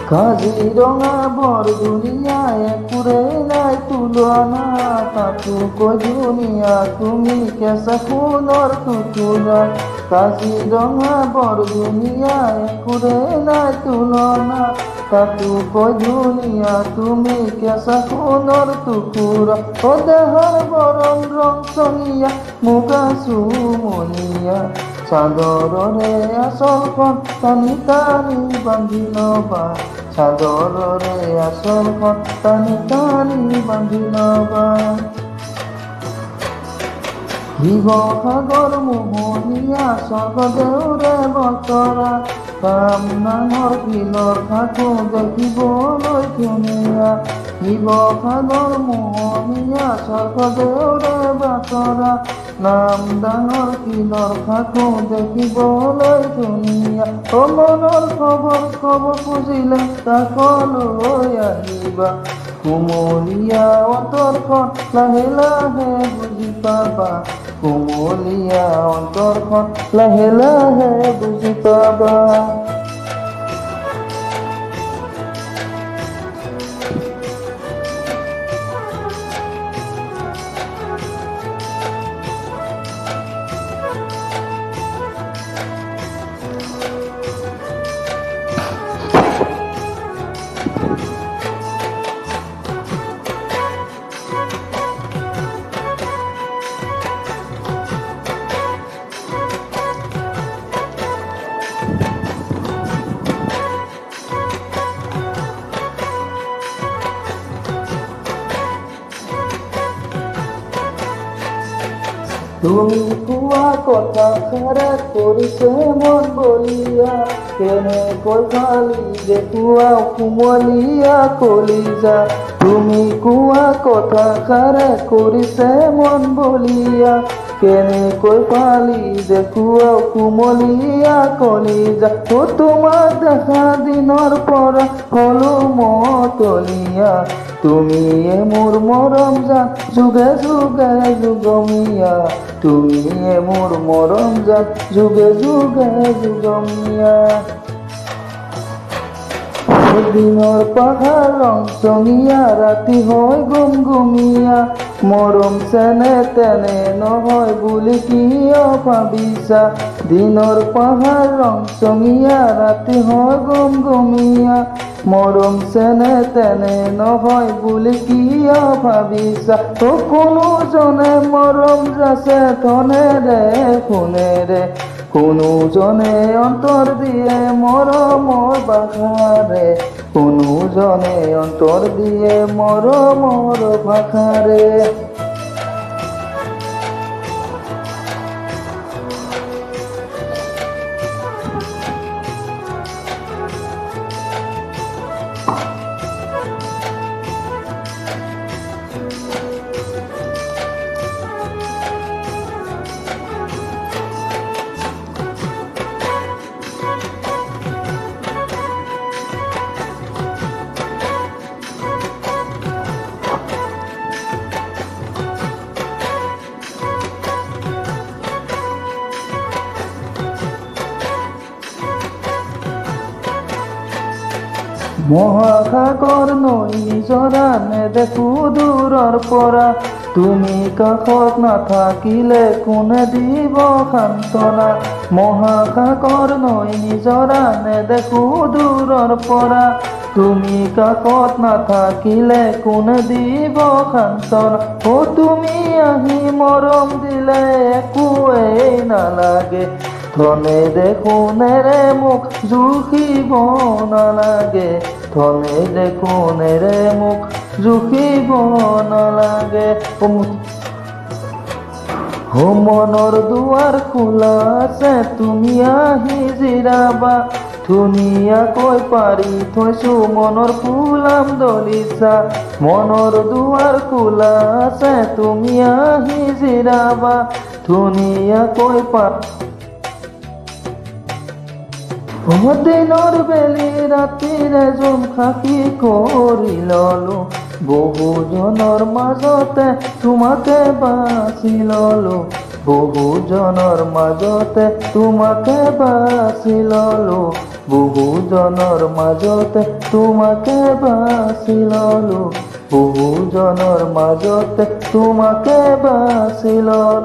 কাজিৰঙা বৰদুনীয়া একোৰে নাই তুলনা, তাতো কৈ ধুনীয়া তুমি কেঁচা সোণৰ টুকুৰা। কাজিৰঙা বৰদুনীয়া একোৰে নাই তুলনা, তাতো কৈ ধুনীয়া তুমি কেঁচা সোণৰ টুকুৰা। অ দেহৰ গৰম ৰং চঙীয়া মুগা চুমনীয়া, চাদৰৰে আঁচলখন টানি টানি বান্ধি ল'বা, চাদৰৰে আঁচলখন টানি টানি বান্ধি ল'বা। শিৱসাগৰ মোহনীয়া স্বৰ্গদেউৰে বতৰা, কামনাঙৰ বিলৰ সাঁকো দেখিবলৈ ধুনীয়া। শিৱসাগৰ মোহনীয়া স্বৰ্গদেউৰে বতৰা, নাম ডাঙৰ বিলৰ সাঁকো দেখিবলৈ ধুনীয়া। অ মনৰ খবৰ খুজিলে কাষলৈ আহিবা, কুমলীয়া অন্তৰখন লাহে লাহে বুজি পাবা, কুমলীয়া অন্তৰখন লাহে লাহে বুজি পাবা। তুমি কোৱা কথাষাৰে কৰিছে মন বলিয়া, কেনেকৈ ফালি দেখুৱাও কুমলীয়া কলিজা। তুমি কোৱা কথাষাৰে কৰিছে মন বলিয়া, কেনেকৈ ফালি দেখুৱাও কুমলীয়া কলিজা। অ তোমাক দেখা দিনৰ পৰা হলো মতলীয়া, তুমিয়ে মোৰ মৰম জান যুগে যুগে যুগমীয়া, তুমিয়ে মোৰ মৰম জান যুগে যুগে যুগমীয়া। দিনৰ পাহাৰ ৰং চঙীয়া, ৰাতি হয় গুমগুমীয়া, মৰম চেনে তেনে নহয় বুলি কিয় ভাবিছা। দিনৰ পাহাৰ ৰং চঙীয়া, ৰাতি হয় গুমগুমীয়া, মৰম চেনে তেনে নহয় বুলি কিয় ভাবিছা। অ কোনো জনে মৰম যাচে ধনেৰে সোণেৰে, কোনো জনে অন্তৰ দিয়ে মৰমৰ ভাষাৰে, কোনো জনে অন্তৰ দিয়ে মৰমৰ ভাষাৰে। মহাসাগৰ নৈ নিজৰা নেদেখো দূৰৰ পৰা, তুমি কাষত নাথাকিলে কোনে দিব সান্তনা। মহাসাগৰ নৈ নিজৰা নেদেখো দূৰৰ পৰা, তুমি কাষত নাথাকিলে কোনে দিব সান্তনা। অ তুমি আহি মৰম দিলে একোৱেই নালাগে, ধনেৰে সোণেৰে মোক জুখিব নালাগে, ধনেৰে সোণেৰে মোক জুখিব নালাগে। অ মনৰ দুৱাৰ খোলা আছে তুমি আহি জিৰাবা, ধুনীয়াকৈ পাৰি থৈছো মনৰ ফুলাম দলিচা। মনৰ দুৱাৰ খোলা আছে তুমি আহি জিৰাবা, ধুনীয়াকৈ দিনৰ বেলি ৰাতিৰে জোন খাকি কৰি ললো, বহুজনৰ মাজতে তোমাকে বাছি ললো, বহুজনৰ মাজতে তোমাকে বাছি ললো, বহুজনৰ মাজতে তোমাকে বাছি ললো, বহুজনৰ মাজতে তোমাকে বাছি ললো।